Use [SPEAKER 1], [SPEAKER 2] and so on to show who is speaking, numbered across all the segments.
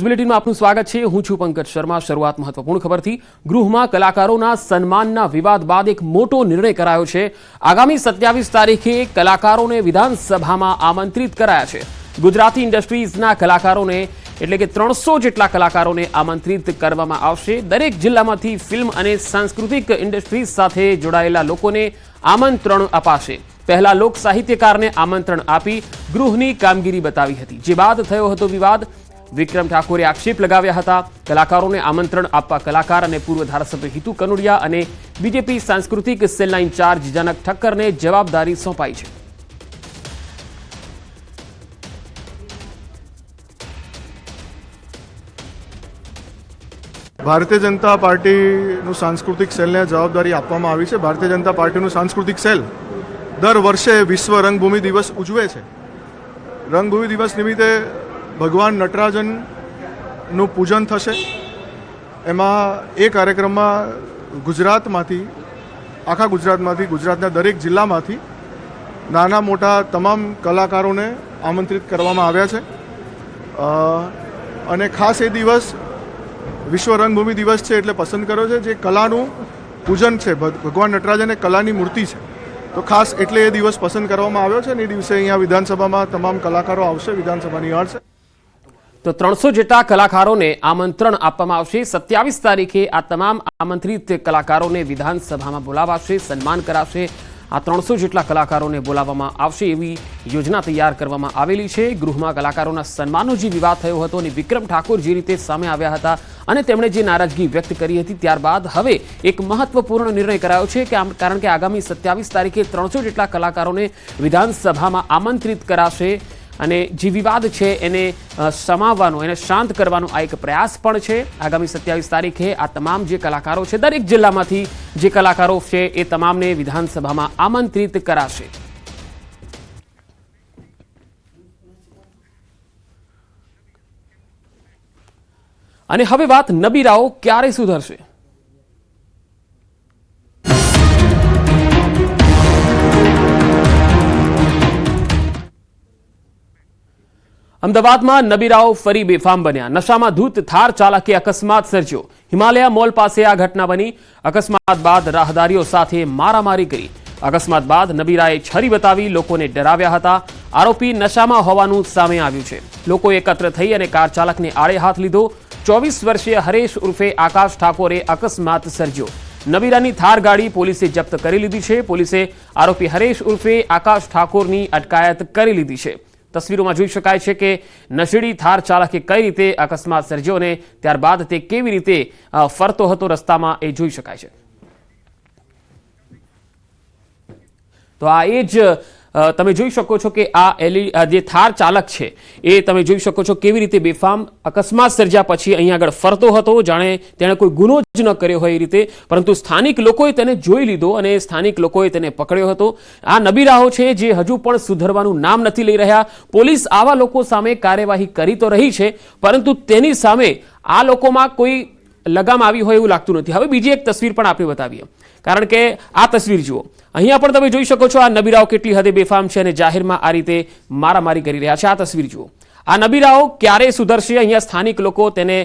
[SPEAKER 1] News બુલેટિનમાં આપનું સ્વાગત છે। હું છું પંકજ શર્મા। શરૂઆત મહત્વપૂર્ણ ખબરથી। ગૃહમાં કલાકારોના સન્માનના વિવાદ બાદ એક મોટો નિર્ણય કરાયો છે। આગામી 27 તારીખે કલાકારોને વિધાનસભામાં આમંત્રિત કરાયા છે। ગુજરાતી ઇન્ડસ્ટ્રીઝના કલાકારોને એટલે કે 300 જેટલા કલાકારોને આમંત્રિત કરવામાં આવશે। દરેક જિલ્લામાંથી ફિલ્મ અને સાંસ્કૃતિક ઇન્ડસ્ટ્રીઝ સાથે જોડાયેલા લોકોને આમંત્રણ અપાશે। પહેલા લોક સાહિત્યકારને આમંત્રણ આપી ગૃહની કામગીરી બતાવી હતી, જે બાદ થયો હતો વિવાદ। વિક્રમ ઠાકોરે આક્ષેપ લગાવ્યા હતા। કલાકારોને આમંત્રણ આપવા કલાકાર અને પૂર્વ ધારાસભ્ય હિતુ કનોડિયા અને બીજેપી સાંસ્કૃતિક સેલના ઇન્ચાર્જ જનક ઠક્કરને જવાબદારી સોંપાઈ છે।
[SPEAKER 2] ભારતીય જનતા પાર્ટીનું સાંસ્કૃતિક સેલને જવાબદારી આપવામાં આવી છે। ભારતીય જનતા પાર્ટીનું સાંસ્કૃતિક સેલ દર વર્ષે વિશ્વ રંગભૂમિ દિવસ ઉજવે છે। રંગભૂમિ દિવસ નિમિત્તે ભગવાન નટરાજનનું પૂજન થશે। એમાં એ કાર્યક્રમમાં ગુજરાતમાંથી, આખા ગુજરાતમાંથી, ગુજરાતના દરેક જિલ્લામાંથી નાના મોટા તમામ કલાકારોને આમંત્રિત કરવામાં આવ્યા છે। અને ખાસ એ દિવસ વિશ્વ રંગભૂમિ દિવસ છે એટલે પસંદ કર્યો છે, જે કલાનું પૂજન છે। ભગવાન નટરાજન એ કલાની મૂર્તિ છે, તો ખાસ એટલે એ દિવસ પસંદ કરવામાં આવ્યો છે। અને એ દિવસે અહીંયા વિધાનસભામાં તમામ કલાકારો આવશે, વિધાનસભા નિહાળશે।
[SPEAKER 1] તો 300 જેટલા કલાકારોને આમંત્રણ આપવામાં આવશે। 27 તારીખે આ તમામ આમંત્રિત કલાકારોને વિધાનસભામાં બોલાવાશે, સન્માન કરાશે। આ 300 જેટલા કલાકારોને બોલાવવામાં આવશે એવી યોજના તૈયાર કરવામાં આવેલી છે। ગૃહમાં કલાકારોના સન્માનનો જે વિવાદ થયો હતો અને વિક્રમ ઠાકોર જે રીતે સામે આવ્યા હતા અને તેમણે જે નારાજગી વ્યક્ત કરી હતી, ત્યારબાદ હવે એક મહત્વપૂર્ણ નિર્ણય કરાયો છે કે કારણ કે આગામી 27 તારીખે 300 જેટલા કલાકારોને વિધાનસભામાં આમંત્રિત કરાશે અને જે વિવાદ છે એને સમાવવાનો, એને શાંત કરવાનો આ એક પ્રયાસ પણ છે। આગામી 27 તારીખે આ તમામ જે કલાકારો છે, દરેક જિલ્લામાંથી જે કલાકારો છે એ તમામને વિધાનસભામાં આમંત્રિત કરાશે। અને હવે વાત નબીરાઓ ક્યારે સુધરશે। અમદાવાદમાં નબીરાઓ ફરી બેફામ બન્યા। નશામાં ધૂત થાર ચાલકે અકસ્માત સર્જ્યો। હિમાલયા મોલ પાસે આ ઘટના બની। અકસ્માત બાદ રાહદારીઓ સાથે મારામારી કરી। અકસ્માત બાદ નબીરાએ છરી બતાવી લોકોને ડરાવ્યા હતા। આરોપી નશામાં હોવાનું સામે આવ્યું છે। લોકો એકત્ર થઈ અને કાર ચાલકને આડે હાથ લીધો। 24 વર્ષીય હરેશ ઉર્ફે આકાશ ઠાકોરે અકસ્માત સર્જ્યો। નબીરાની થાર ગાડી પોલીસે જપ્ત કરી લીધી છે। પોલીસે આરોપી હરેશ ઉર્ફે આકાશ ઠાકોરની અટકાયત કરી લીધી છે। તસવીરોમાં જોઈ શકાય છે કે નશેડી થાર ચાલકે કઈ રીતે અકસ્માત સર્જ્યો અને ત્યારબાદ તે કેવી રીતે ફરતો હતો રસ્તામાં, એ જોઈ શકાય છે। તો આ એ જ તમે જોઈ શકો છો કે આ જે થાર ચાલક છે એ તમે જોઈ શકો છો કેવી રીતે બેફામ અકસ્માત સર્જ્યા પછી અહીંયા આગળ ફરતો હતો, જાણે તેણે કોઈ ગુનો જ ન કર્યો હોય એ રીતે। પરંતુ સ્થાનિક લોકોએ તેને જોઈ લીધો અને સ્થાનિક લોકોએ તેને પકડ્યો હતો। આ નબીરાઓ છે જે હજુ પણ સુધરવાનું નામ નથી લઈ રહ્યા। પોલીસ આવા લોકો સામે કાર્યવાહી કરી તો રહી છે, પરંતુ તેની સામે આ લોકોમાં કોઈ લગામ આવી હોય એવું લાગતું નથી। હવે બીજી એક તસવીર પણ આપણે બતાવીએ, કારણ કે આ તસવીર જુઓ। અહીંયા પણ તમે જોઈ શકો છો આ નબીરાઓ કેટલી હદે બેફામ છે અને જાહેરમાં આ રીતે મારામારી કરી રહ્યા છે। આ તસવીર જુઓ। આ નબીરાઓ ક્યારે સુધરશે? અહીંયા સ્થાનિક લોકો તેને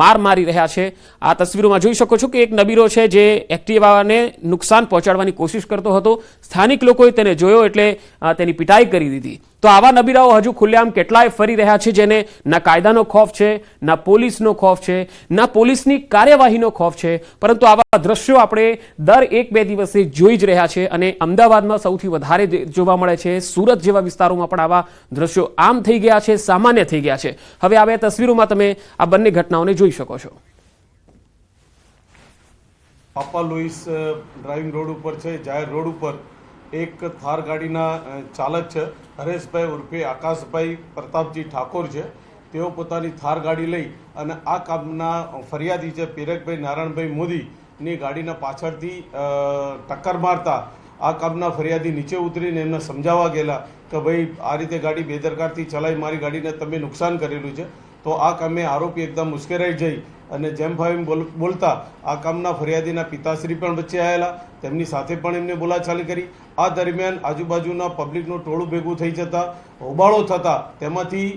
[SPEAKER 1] માર મારી રહ્યા છે। આ તસવીરોમાં જોઈ શકો છો કે એક નબીરો છે જે એક્ટિવાને નુકસાન પહોંચાડવાની કોશિશ કરતો હતો। સ્થાનિક લોકોએ તેને જોયો એટલે તેની પિટાઈ કરી દીધી। તો આવા નબીરાઓ હજુ ખુલ્લેઆમ કેટલાય ફરી રહ્યા છે, જેને ના કાયદાનો ખોફ છે, ના પોલીસનો ખોફ છે, ના પોલીસની કાર્યવાહીનો ખોફ છે। પરંતુ આવા દ્રશ્યો આપણે દર 1-2 દિવસે જોઈ જ રહ્યા છે અને અમદાવાદમાં સૌથી વધારે જોવા મળે છે। સુરત જેવા વિસ્તારોમાં પણ આવા દ્રશ્યો આમ થઈ ગયા છે, સામાન્ય થઈ ગયા છે। હવે આ બે તસવીરોમાં તમે આ બંને ઘટનાઓને જોઈ શકો છો।
[SPEAKER 3] પાપા લુઈસ ડ્રાઇવિંગ રોડ ઉપર છે, જાહેર રોડ ઉપર એક થાર ગાડીના ચાલક છે હરેશભાઈ ઉર્ફે આકાશભાઈ પ્રતાપજી ઠાકોર છે। તેઓ પોતાની થાર ગાડી લઈ અને આ કામના ફરિયાદી છે પીરકભાઈ નારાયણભાઈ મોદીની ગાડીના પાછળથી ટક્કર મારતા આ કામના ફરિયાદી નીચે ઉતરીને એમને સમજાવવા ગયેલા કે ભાઈ આ રીતે ગાડી બેદરકારથી ચલાવી મારી ગાડીને તમે નુકસાન કરેલું છે। તો આ કામે આરોપી એકદમ મુશ્કેરાઈ જઈ અને જેમ ભાઈ બોલતા આ કામના ફરિયાદીના પિતાશ્રી પણ વચ્ચે આવેલા, તેમની સાથે પણ એમને બોલાચાલી કરી। આ દરમિયાન આજુબાજુના પબ્લિકનું ટોળું ભેગું થઈ જતા હોબાળો થતા તેમાંથી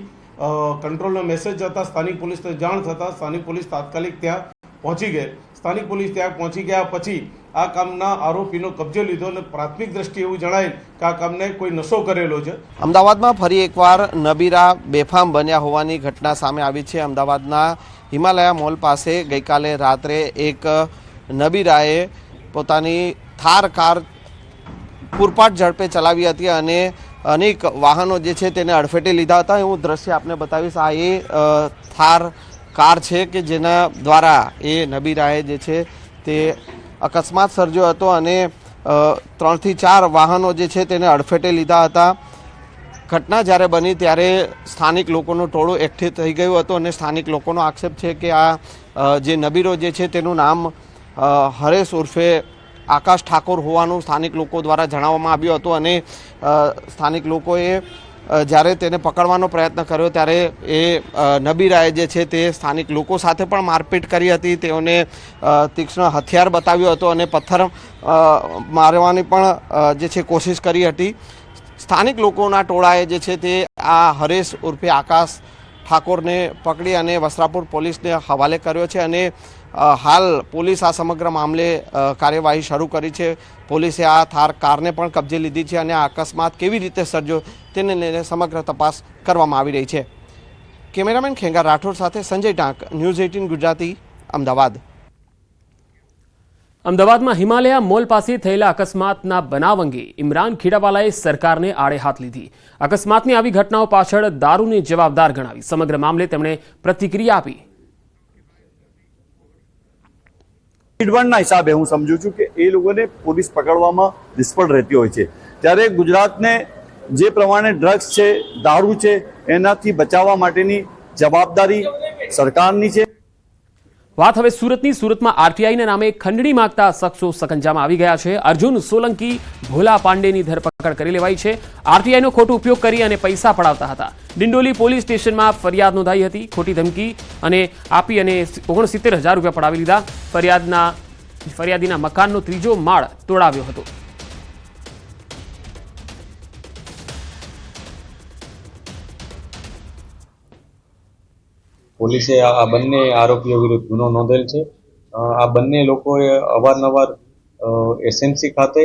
[SPEAKER 3] કંટ્રોલનો મેસેજ જતાં સ્થાનિક પોલીસને જાણ થતાં સ્થાનિક પોલીસ તાત્કાલિક ત્યાં પહોંચી ગઈ. સ્થાનિક પોલીસ ત્યાં પહોંચી ગયા પછી આ કામના આરોપીનો કબજો લીધો અને પ્રાથમિક દ્રષ્ટિએ એવું જણાય કે આ કામને કોઈ નશો કરેલો છે.
[SPEAKER 4] અમદાવાદમાં ફરી એકવાર નબીરા બેફામ બન્યા હોવાની ઘટના સામે આવી છે. અમદાવાદના હિમાલયા મોલ પાસે ગઈકાલે રાત્રે એક નબીરાએ પોતાની થાર કાર પૂરપાટ ઝડપે ચલાવી હતી અને અનેક વાહનો જે છે તેને અડફેટે લીધા હતા. હું દ્રશ્ય આપને બતાવીશ. આ એ થાર કાર છે કે જેના દ્વારા એ નબીરાએ જે છે તે અકસ્માત સર્જ્યો હતો અને 3 થી 4 વાહનો જે છે તેને અડફેટે લીધા હતા. ઘટના જ્યારે બની ત્યારે સ્થાનિક લોકોનું ટોળું એકઠી થઈ ગયું હતું અને સ્થાનિક લોકોનો આક્ષેપ છે કે આ જે નબીરો જે છે તેનું નામ હરેશ ઉર્ફે આકાશ ઠાકોર હોવાનું સ્થાનિક લોકો દ્વારા જણાવવામાં આવ્યું હતું અને સ્થાનિક લોકોએ જ્યારે તેને પકડવાનો પ્રયત્ન કર્યો ત્યારે એ નબીરાએ જે છે તે સ્થાનિક લોકો સાથે પણ મારપીટ કરી હતી. તેઓને તીક્ષ્ણ હથિયાર બતાવ્યો હતો અને પથ્થર મારવાની પણ જે છે કોશિશ કરી હતી. સ્થાનિક લોકોના ટોળાએ જે છે તે આ હરેશ ઉર્ફે આકાશ ઠાકોરને પકડી અને વસ્ત્રાપુર પોલીસને હવાલે કર્યો છે અને હાલ પોલીસ આ સમગ્ર મામલે કાર્યવાહી શરૂ કરી છે. પોલીસે આ થાર કારને પણ કબજે લીધી છે અને આ અકસ્માત કેવી રીતે સર્જ્યો તેને લઈને સમગ્ર તપાસ કરવામાં આવી રહી છે. કેમેરામેન ખેંગા રાઠોડ સાથે સંજય ટાંક, ન્યૂઝ 18 ગુજરાતી, અમદાવાદ.
[SPEAKER 1] અમદાવાદમાં હિમાલયા મોલ પાસે થયેલા અકસ્માતના બનાવ અંગે ઇમરાન ખેડાવાલાએ સરકારને આડે હાથ લીધી. અકસ્માતની આવી ઘટનાઓ પાછળ દારૂને જવાબદાર ગણાવી સમગ્ર મામલે તેમણે પ્રતિક્રિયા આપી.
[SPEAKER 5] હિસાબે હું સમજુ છું કે એ લોકોને પોલીસ પકડવામાં નિષ્ફળ રહેતી હોય છે. ત્યારે ગુજરાતને જે પ્રમાણે ડ્રગ્સ છે, દારૂ છે, એનાથી બચાવવા માટેની જવાબદારી સરકારની છે.
[SPEAKER 1] વાત હવે સુરતની. સુરતમાં આરટીઆઈના નામે ખંડણી માંગતા શખ્સો સકંજામાં આવી ગયા છે. અર્જુન સોલંકી, ભોલા પાંડેની ધરપકડ કરી લેવાઈ છે. આરટીઆઈનો ખોટો ઉપયોગ કરી અને પૈસા પડાવતા હતા. ડિંડોલી પોલીસ સ્ટેશનમાં ફરિયાદ નોંધાઈ હતી. ખોટી ધમકી અને આપી અને 69,000 રૂપિયા પડાવી લીધા. ફરિયાદીના મકાનનો 3જો માળ તોડાવ્યો હતો.
[SPEAKER 6] પોલીસે આ બંને આરોપીઓ વિરુદ્ધ ગુનો નોંધેલ છે. આ બંને લોકોએ અવારનવાર એસએમસી ખાતે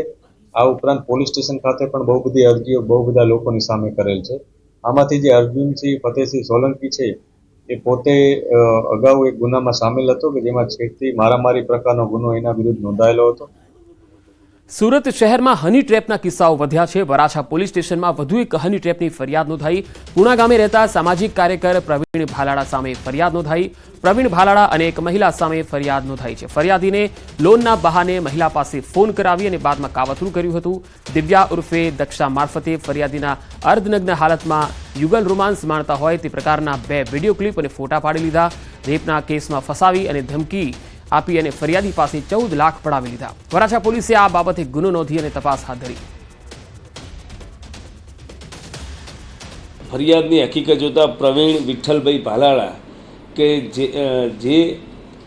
[SPEAKER 6] આ ઉપરાંત પોલીસ સ્ટેશન ખાતે પણ બહુ બધી અરજીઓ બહુ બધા લોકોની સામે કરેલ છે. આમાંથી જે અર્જુનસિંહ ફતેહસિંહ સોલંકી છે એ પોતે અગાઉ એક ગુનામાં સામેલ હતો કે જેમાં છેડતી મારામારી પ્રકારનો ગુનો એના વિરુદ્ધ નોંધાયેલો હતો.
[SPEAKER 1] સુરત શહેરમાં હની ટ્રેપના કિસ્સાઓ વધ્યા છે. વરાછા પોલીસ સ્ટેશનમાં વધુ એક હની ટ્રેપની ફરિયાદ નોંધાઈ. પુણા ગામે રહેતા સામાજિક કાર્યકર પ્રવીણ ભાલાળા સામે ફરિયાદ નોંધાઈ. પ્રવીણ ભાલાળા અને એક મહિલા સામે ફરિયાદ નોંધાઈ છે. ફરિયાદીને લોનના બહાને મહિલા પાસે ફોન કરાવી અને બાદમાં કાવતરું કર્યું હતું. દિવ્યા ઉર્ફે દક્ષા મારફતે ફરિયાદીના અર્ધનગ્ન હાલતમાં યુગલ રોમાન્સ માણતા હોય તે પ્રકારના 2 વિડીયો ક્લિપ અને ફોટા પાડી લીધા. રેપના કેસમાં ફસાવી અને ધમકી આપી અને ફરિયાદી પાસે 14 લાખ પડાવી લીધા. વરાછા પોલીસે આ બાબતે ગુનો નોંધી અને તપાસ હાથ ધરી.
[SPEAKER 7] ફરિયાદની હકીકત જોતા પ્રવીણ વિઠ્ઠલભાઈ ભાલાળા કે જે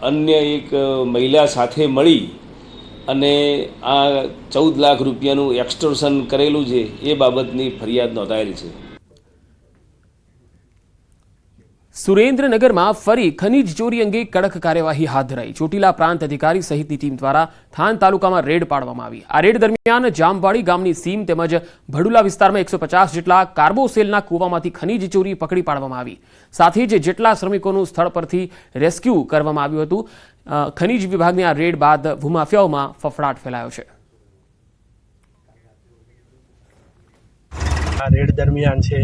[SPEAKER 7] અન્ય એક મહિલા સાથે મળી અને આ 14 લાખ રૂપિયાનું એક્સટોર્શન કરેલું છે એ બાબતની ફરિયાદ નોંધાયેલી છે.
[SPEAKER 1] સુરેન્દ્રનગરમાં ફરી ખનીજ ચોરી અંગે કડક કાર્યવાહી હાથ ધરાઈ. ચોટીલા પ્રાંત અધિકારી સહિતની ટીમ દ્વારા થાન તાલુકામાં રેડ પાડવામાં આવી. આ રેડ દરમિયાન જામવાડી ગામની સીમ તેમજ ભડુલા વિસ્તારમાં 150 જેટલા કાર્બોસેલના કૂવામાંથી ખનીજ ચોરી પકડી પાડવામાં આવી. સાથે જ જેટલા શ્રમિકોનું સ્થળ પરથી રેસ્ક્યુ કરવામાં આવ્યું હતું. ખનીજ વિભાગની આ રેડ બાદ ભૂમાફિયાઓમાં ફફડાટ ફેલાયો છે.
[SPEAKER 8] આ રેડ દરમિયાન છે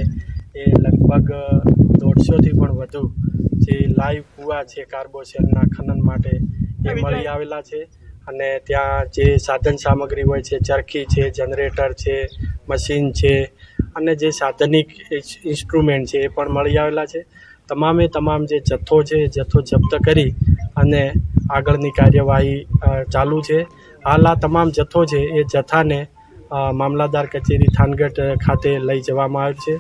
[SPEAKER 8] એ લગભગ 150થી પણ વધુ જે લાઈવ કૂવા છે કાર્બોસેલના ખનન માટે એ મળી આવેલા છે અને ત્યાં જે સાધન સામગ્રી હોય છે, ચરખી છે, જનરેટર છે, મશીન છે અને જે સાધનિક ઇન્સ્ટ્રુમેન્ટ છે એ પણ મળી આવેલા છે. તમામે તમામ જે જથ્થો છે એ જથ્થો જપ્ત કરી અને આગળની કાર્યવાહી ચાલુ છે. હાલ આ તમામ જથ્થો છે એ જથ્થાને મામલાદાર કચેરી થાનગઢ ખાતે લઈ જવામાં આવ્યો છે.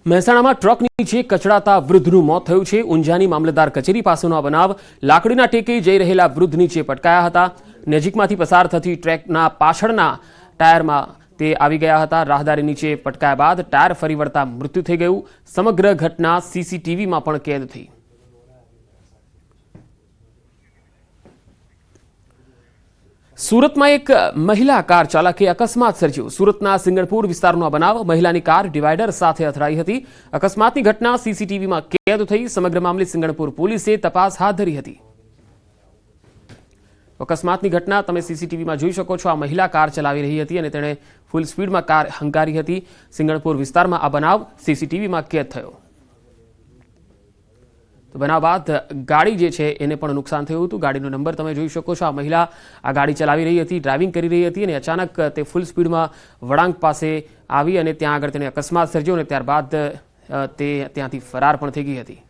[SPEAKER 1] મહેસાણામાં ટ્રક નીચે કચડાતા વૃદ્ધનું મોત થયું છે. ઊંઝાની મામલતદાર કચેરી પાસેનો આ બનાવ. લાકડીના ટેકે જઈ રહેલા વૃદ્ધ નીચે પટકાયા હતા. નજીકમાંથી પસાર થતી ટ્રકના પાછળના ટાયરમાં તે આવી ગયા હતા. રાહદારી નીચે પટકાયા બાદ ટાયર ફરી વળતા મૃત્યુ થઈ ગયું. સમગ્ર ઘટના સીસીટીવીમાં પણ કેદ થઈ. સુરતમાં એક મહિલા કાર ચાલકે અકસ્માત સર્જ્યો. સુરતના સિંગણપુર વિસ્તારનો આ બનાવ. મહિલાની કાર ડિવાઈડર સાથે અથડાઈ હતી. અકસ્માતની ઘટના સીસીટીવીમાં કેદ થઈ. સમગ્ર મામલે સિંગણપુર પોલીસે તપાસ હાથ ધરી હતી. અકસ્માતની ઘટના તમે સીસીટીવીમાં જોઈ શકો છો. આ મહિલા કાર ચલાવી રહી હતી અને તેણે ફૂલ સ્પીડમાં કાર હંકારી હતી. સિંગણપુર વિસ્તારમાં આ બનાવ સીસીટીવીમાં કેદ થયો. તો બનાવ બાદ ગાડી જે છે એને પણ નુકસાન થયું હતું. ગાડીનો નંબર તમે જોઈ શકો છો. આ મહિલા આ ગાડી ચલાવી રહી હતી, ડ્રાઇવિંગ કરી રહી હતી અને અચાનક તે ફૂલ સ્પીડમાં વળાંક પાસે આવી અને ત્યાં આગળ તેને અકસ્માત સર્જ્યો અને ત્યારબાદ તે ત્યાંથી ફરાર પણ થઈ ગઈ હતી.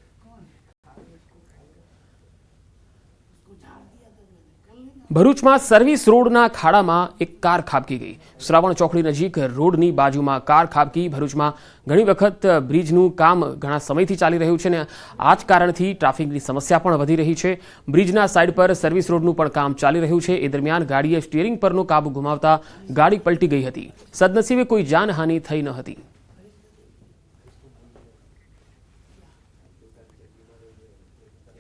[SPEAKER 1] ભરૂચમાં સર્વિસ રોડના ખાડામાં એક કાર ખાબકી ગઈ. શ્રાવણ ચોકડી નજીક રોડની બાજુમાં કાર ખાબકી. ભરૂચમાં ઘણી વખત બ્રિજનું કામ ઘણા સમયથી ચાલી રહ્યું છે અને આ જ કારણથી ટ્રાફિકની સમસ્યા પણ વધી રહી છે. બ્રિજના સાઈડ પર સર્વિસ રોડનું પણ કામ ચાલી રહ્યું છે. એ દરમિયાન ગાડીએ સ્ટીયરિંગ પરનો કાબુ ગુમાવતા ગાડી પલટી ગઈ હતી. સદનસીબે કોઈ જાનહાનિ થઈ ન હતી.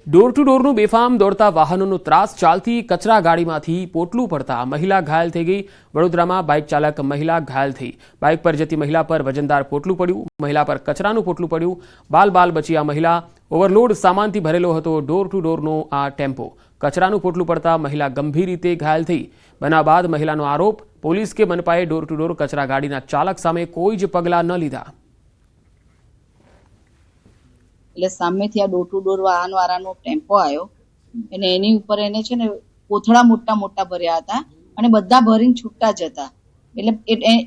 [SPEAKER 1] ડોર ટુ ડોરનું બેફામ દોડતા વાહનોનો ત્રાસ. ચાલતી કચરા ગાડીમાંથી પોટલું પડતા મહિલા ઘાયલ થઈ ગઈ. વડોદરામાં બાઇક ચાલક મહિલા ઘાયલ થઈ. બાઇક પર જતી મહિલા પર વજનદાર પોટલું પડ્યું. મહિલા પર કચરાનું પોટલું પડ્યું. બાલ બચી આ મહિલા. ઓવરલોડ સામાનથી ભરેલો હતો ડોર ટુ ડોરનો આ ટેમ્પો. કચરાનું પોટલું પડતા મહિલા ગંભીર રીતે ઘાયલ થઈ. બનાવ બાદ મહિલાનો આરોપ, પોલીસ કે મનપાએ ડોર ટુ ડોર કચરા ગાડીના ચાલક સામે કોઈ જ પગલાં ન લીધા.
[SPEAKER 9] એટલે સામેથી આ ડોર ટુ ડોર વાહનવાળાનો ટેમ્પો આવ્યો અને એની ઉપર એને છે ને કોથળા મોટા મોટા ભર્યા હતા અને બધા ભરીને છૂટા જ હતા. એટલે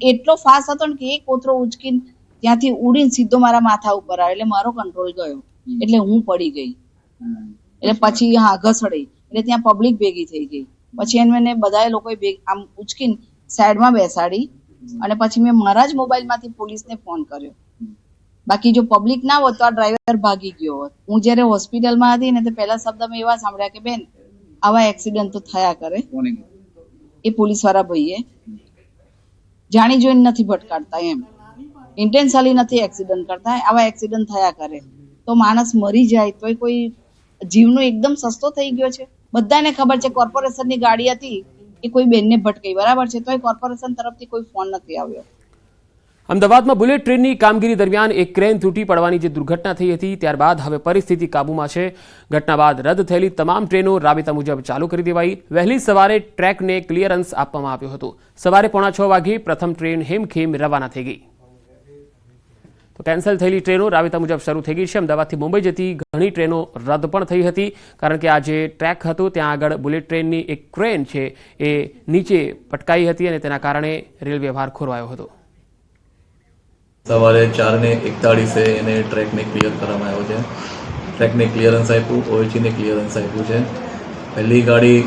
[SPEAKER 9] એટલો ફાસ્ટ હતો ને કે એક કોથળો ઉચકીને ત્યાંથી ઉડીને સીધો મારા માથા ઉપર આવ્યો. એટલે મારો કંટ્રોલ ગયો એટલે હું પડી ગઈ. એટલે પછી હા ઘસડી એટલે ત્યાં પબ્લિક ભેગી થઈ ગઈ. પછી એને બધા લોકોએ આમ ઉચકીને સાઈડમાં બેસાડી અને પછી મેં મારા જ મોબાઈલમાંથી પોલીસને ફોન કર્યો. બાકી જો પબ્લિક ના હોત તો આ ડ્રાઈવર ભાગી ગયો હોત. હું જયારે હોસ્પિટલમાં હતી ને તો પહેલા શબ્દ મેં એવા સાંભળ્યા કે બેન આવા એક્સિડન્ટ તો થયા કરે. એ પોલીસ વાળા ભાઈએ જાણી જોઈને નથી ભટકાડતા, એમ ઇન્ટેન્શનલી નથી એક્સિડન્ટ કરતા. આવા એક્સિડન્ટ થયા કરે તો માણસ મરી જાય તોય કોઈ જીવનો એકદમ સસ્તો થઈ ગયો છે. બધાને ખબર છે કોર્પોરેશનની ગાડી હતી એ કોઈ બેનને ભટકાઈ, બરાબર છે, તોય કોર્પોરેશન તરફથી કોઈ ફોન નથી આવ્યો.
[SPEAKER 1] અમદાવાદમાં બુલેટ ટ્રેનની કામગીરી દરમિયાન એક ક્રેન તૂટી પડવાની જે દુર્ઘટના થઈ હતી ત્યારબાદ હવે પરિસ્થિતિ કાબૂમાં છે. ઘટના બાદ રદ થયેલી તમામ ટ્રેનો રાબેતા મુજબ ચાલુ કરી દેવાઈ. વહેલી સવારે ટ્રેકને ક્લિયરન્સ આપવામાં આવ્યું હતું. સવારે 5:45 વાગે પ્રથમ ટ્રેન હેમખેમ રવાના થઈ ગઈ. તો કેન્સલ થયેલી ટ્રેનો રાબેતા મુજબ શરૂ થઈ ગઈ છે. અમદાવાદથી મુંબઈ જતી ઘણી ટ્રેનો રદ પણ થઈ હતી કારણ કે આ જે ટ્રેક હતો ત્યાં આગળ બુલેટ ટ્રેનની એક ક્રેન છે એ નીચે પટકાઈ હતી અને તેના કારણે રેલ વ્યવહાર ખોરવાયો હતો.
[SPEAKER 10] સવારે 4:41 એને ટ્રેકને ક્લિયર કરવામાં આવ્યો છે. ટ્રેકને ક્લિયરન્સ આપ્યું, ઓએચઈને ક્લિયરન્સ આપ્યું છે. પહેલી ગાડી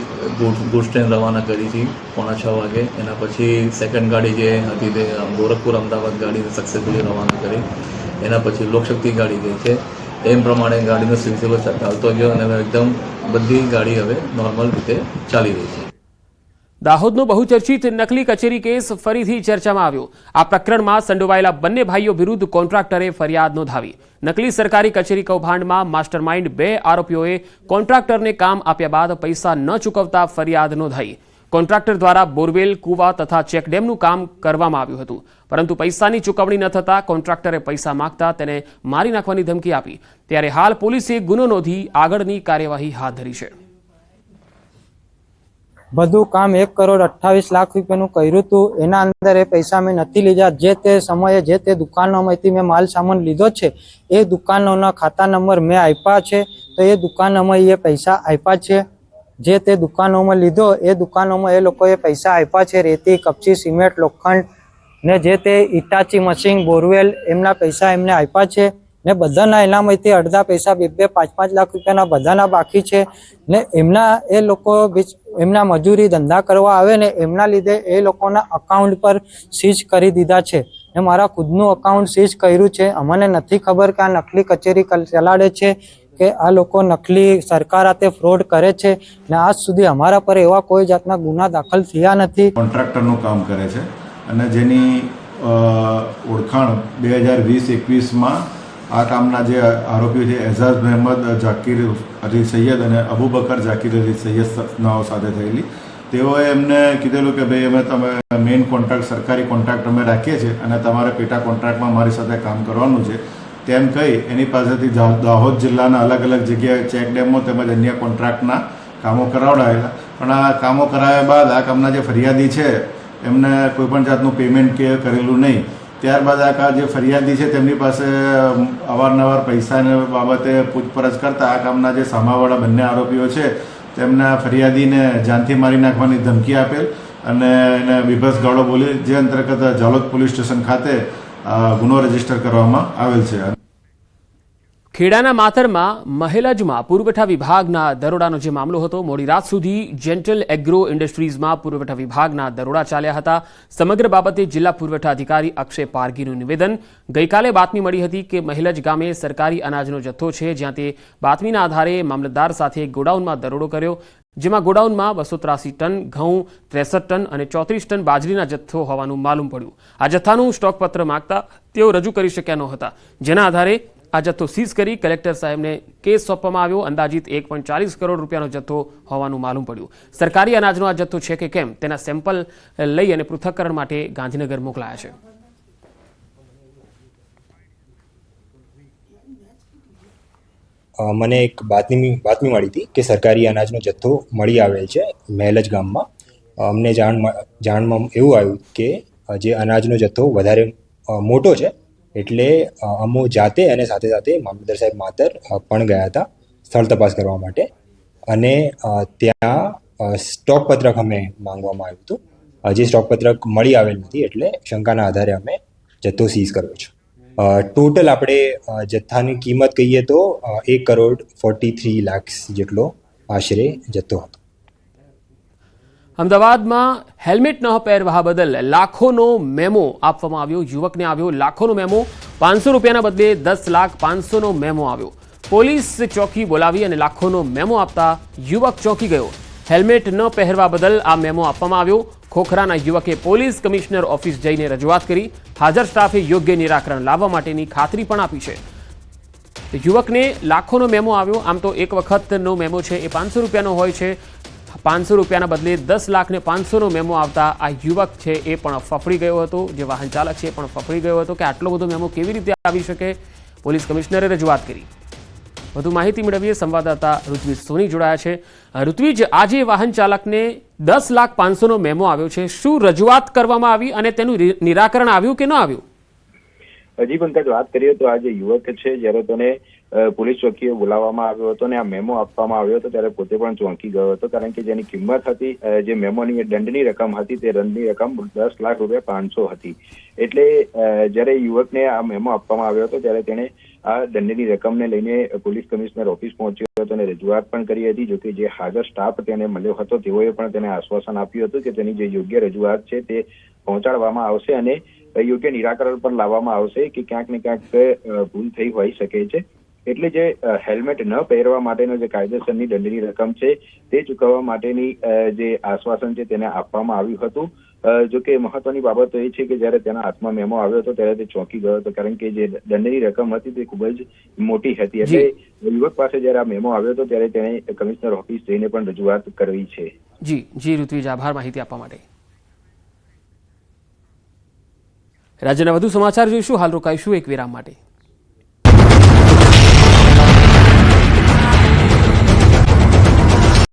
[SPEAKER 10] ગુડ્સ ટ્રેન રવાના કરી હતી 5:45 વાગે. એના પછી સેકન્ડ ગાડી જે હતી તે ગોરખપુર અમદાવાદ ગાડીને સક્સેસફુલી રવાના કરી. એના પછી લોકશક્તિ ગાડી ગઈ છે. એમ પ્રમાણે ગાડીનો સિલસિલો ચાલતો ગયો અને હવે એકદમ બધી ગાડી હવે નોર્મલ રીતે ચાલી રહી છે.
[SPEAKER 1] દાહોદનો બહુચર્ચિત નકલી કચેરી કેસ ફરીથી ચર્ચામાં આવ્યો. આ પ્રકરણમાં સંડોવાયેલા બંને ભાઈઓ વિરુદ્ધ કોન્ટ્રાક્ટરે ફરિયાદ નોંધાવી. નકલી સરકારી કચેરી કૌભાંડમાં માસ્ટરમાઇન્ડ 2 આરોપીઓએ કોન્ટ્રાક્ટરને કામ આપ્યા બાદ પૈસા ન ચૂકવતા ફરિયાદ નોંધાઈ. કોન્ટ્રાક્ટર દ્વારા બોરવેલ, કૂવા તથા ચેકડેમનું કામ કરવામાં આવ્યું હતું, પરંતુ પૈસાની ચૂકવણી ન થતા કોન્ટ્રાક્ટરે પૈસા માંગતા તેને મારી નાખવાની ધમકી આપી. ત્યારે હાલ પોલીસે ગુનો નોંધી આગળની કાર્યવાહી હાથ ધરી છે.
[SPEAKER 11] બધું કામ 1,28,00,000 રૂપિયાનું કર્યું હતું. એના અંદર એ પૈસા મેં નથી લીધા. જે તે સમયે જે તે દુકાનોમાંથી મેં માલ સામાન લીધો છે એ દુકાનોના ખાતા નંબર મેં આપ્યા છે. તો એ દુકાનોમાં એ પૈસા આપ્યા છે. જે તે દુકાનોમાં લીધો એ દુકાનોમાં એ લોકોએ પૈસા આપ્યા છે. રેતી, કપચી, સિમેન્ટ, લોખંડ ને જે તે ઇટાચી મશીન, બોરવેલ એમના પૈસા એમને આપ્યા છે. ને બધાના એનામાંથી અડધા પૈસા 2-5 લાખ રૂપિયાના બધાના બાકી છે. ને એમના એ લોકો એમના મજૂરી ધંધા કરવા આવે ને એમના લીધે એ લોકોના અકાઉન્ટ પર સીઝ કરી દીધા છે. ને મારા ખુદનું અકાઉન્ટ સીઝ કર્યું છે. અમને નથી ખબર કે આ નકલી કચેરી ચલાડે છે કે આ લોકો નકલી સરકાર હાથે ફ્રોડ કરે છે. ને આજ સુધી અમારા પર એવા કોઈ જાતના ગુના દાખલ થયા નથી.
[SPEAKER 12] કોન્ટ્રાક્ટરનું કામ કરે છે અને જેની ઓળખાણ 2020-21માં આ કામના જે આરોપીઓ છે એઝાઝ મહેમદ જાકીર અલી સૈયદ અને અબુબકર જાકીર અલી સૈયદ નાઓ સાથે થયેલી. તેઓએ એમને કીધેલું કે ભાઈ અમે તમે મેઇન કોન્ટ્રાક્ટ સરકારી કોન્ટ્રાક્ટ અમે રાખીએ છીએ અને તમારે પેટા કોન્ટ્રાક્ટમાં મારી સાથે કામ કરવાનું છે તેમ કહી એની પાસેથી દાહોદ જિલ્લાના અલગ અલગ જગ્યાએ ચેક ડેમો તેમજ અન્ય કોન્ટ્રાક્ટના કામો કરાવડાવેલા. પણ આ કામો કરાવ્યા બાદ આ કામના જે ફરિયાદી છે એમને કોઈપણ જાતનું પેમેન્ટ કે કરેલું નહીં. ત્યારબાદ આ જે ફરિયાદી છે તેમની પાસે અવારનવાર પૈસાને બાબતે પૂછપરછ કરતા આ કામના જે સામાવાળા બંને આરોપીઓ છે તેમના ફરિયાદીને જાનથી મારી નાખવાની ધમકી આપેલ અને એને બીભત્સ ગાળો બોલી, જે અંતર્ગત ઝાલોદ પોલીસ સ્ટેશન ખાતે ગુનો રજીસ્ટર કરવામાં આવેલ છે.
[SPEAKER 1] ખેડાના માતરમાં મહેલજમાં પુરવઠા વિભાગના દરોડાનો જે મામલો હતો, મોડી રાત સુધી જેન્ટલ એગ્રો ઇન્ડસ્ટ્રીઝમાં પુરવઠા વિભાગના દરોડા ચાલ્યા હતા. સમગ્ર બાબતે જિલ્લા પુરવઠા અધિકારી અક્ષય પારગીનું નિવેદન. ગઈકાલે બાતમી મળી હતી કે મહેલજ ગામે સરકારી અનાજનો જથ્થો છે, જ્યાં તે બાતમીના આધારે મામલતદાર સાથે ગોડાઉનમાં દરોડો કર્યો, જેમાં ગોડાઉનમાં 283 ટન ઘઉં, 63 ટન અને 34 ટન બાજરીના જથ્થો હોવાનું માલુમ પડ્યું. આ જથ્થાનું સ્ટોકપત્ર માંગતા તેઓ રજૂ કરી શક્યા ન હતા, જેના આધારે આ જથ્થો સીઝ કરી કલેક્ટર સાહેબને કેસ સોંપવામાં આવ્યો. અંદાજિત 1.40 કરોડ રૂપિયાનો જથ્થો હોવાનું માલુમ પડ્યું. સરકારી અનાજનો આ જથ્થો છે કે કેમ તેના સેમ્પલ લઈ અને પૃથ્થકરણ માટે ગાંધીનગર મોકલાયા છે.
[SPEAKER 13] મને એક બાતમી મળી હતી કે સરકારી અનાજનો જથ્થો મળી આવેલ છે મહેલજ ગામમાં. અમને જાણમાં એવું આવ્યું કે જે અનાજનો જથ્થો વધારે મોટો છે, એટલે અમો જાતે અને સાથે સાથે મામલતદાર સાહેબ માતર પણ ગયા હતા સ્થળ તપાસ કરવા માટે, અને ત્યાં સ્ટોક પત્રક અમે માંગવામાં આવ્યું હતું. જે સ્ટોક પત્રક મળી આવેલ નથી, એટલે શંકાના આધારે અમે જથ્થો સીઝ કર્યો છે. ટોટલ આપણે જથ્થાની કિંમત કહીએ તો 1.43 લાખ જેટલો આશરે જથ્થો હતો.
[SPEAKER 1] અમદાવાદમાં હેલ્મેટ ન પહેરવા બદલ લાખોનો મેમો આપવામાં આવ્યો. યુવકને આવ્યો લાખોનો મેમો. 500 રૂપિયાના બદલે 10,05,000નો મેમો આવ્યો. પોલીસ ચોકી બોલાવી અને લાખોનો મેમો આપતા યુવક ચોંકી ગયો. હેલ્મેટ ન પહેરવા બદલ આ મેમો આપવામાં આવ્યો. ખોખરાના યુવકે પોલીસ કમિશનર ઓફિસ જઈને રજૂઆત કરી. હાજર સ્ટાફે યોગ્ય નિરાકરણ લાવવા માટેની ખાતરી પણ આપી છે. યુવકને લાખોનો મેમો આવ્યો. આમ તો એક વખતનો મેમો છે એ 500 રૂપિયાનો હોય છે. 500 રૂપિયાના બદલે 10,05,000નો મેમો આવતા આ યુવક છે એ પણ ફફડી ગયો હતો. જે વાહન ચાલક છે એ પણ ફફડી ગયો હતો કે આટલો બધો મેમો કેવી રીતે આવી શકે. પોલીસ કમિશનરે રજૂઆત કરી. વધુ માહિતી મેળવીએ. સંવાદદાતા ઋત્વિજ સોની જોડાયા છે. ઋત્વિજ, આજે વાહન ચાલકને 10,05,000નો મેમો આવ્યો છે. શું રજૂઆત કરવામાં આવી અને તેનું નિરાકરણ આવ્યું કે ન આવ્યું?
[SPEAKER 14] હજી પંકજ, વાત કરીએ તો આ જે યુવક છે, જ્યારે તેને પોલીસ ચોકીએ બોલાવવામાં આવ્યો હતો ને આ મેમો આપવામાં આવ્યો હતો ત્યારે પોતે પણ ચોંકી ગયો હતો, કારણ કે જેની કિંમત હતી, જે મેમોની દંડની રકમ હતી, તે દંડની રકમ 10,05,500 હતી. એટલે જ્યારે યુવકને આ મેમો આપવામાં આવ્યો હતો ત્યારે તેણે આ દંડની રકમને લઈને પોલીસ કમિશનર ઓફિસ પહોંચ્યો હતો અને રજૂઆત પણ કરી હતી. જોકે જે હાજર સ્ટાફ તેને મળ્યો હતો તેઓએ પણ તેને આશ્વાસન આપ્યું હતું કે તેની જે યોગ્ય રજૂઆત છે તે પહોંચાડવામાં આવશે અને યોગ્ય નિરાકરણ પણ લાવવામાં આવશે કે ક્યાંક ને ક્યાંક ભૂલ થઈ હોઈ શકે છે. એટલે જે હેલ્મેટ ન પહેરવા માટેનો જે કાયદેસરની દંડની રકમ છે તે ચૂકવવા માટેની જે આશ્વાસન છે તેને આપવામાં આવ્યું હતું. જોકે મહત્વની બાબત તો એ છે કે જ્યારે તેના હાથમાં મેમો આવ્યો હતો ત્યારે તે ચોંકી ગયો હતો, કારણ કે જે દંડની રકમ હતી તે ખૂબ જ મોટી હતી. એટલે યુવક પાસે જ્યારે આ મેમો આવ્યો હતો ત્યારે તેણે કમિશનર ઓફિસ જઈને પણ રજૂઆત કરવી છે.
[SPEAKER 1] જી ઋત્વિજ, આભાર માહિતી આપવા માટે. રાજ્યના વધુ સમાચાર જોઈશું. હાલ રોકાઈશું એક વિરામ માટે.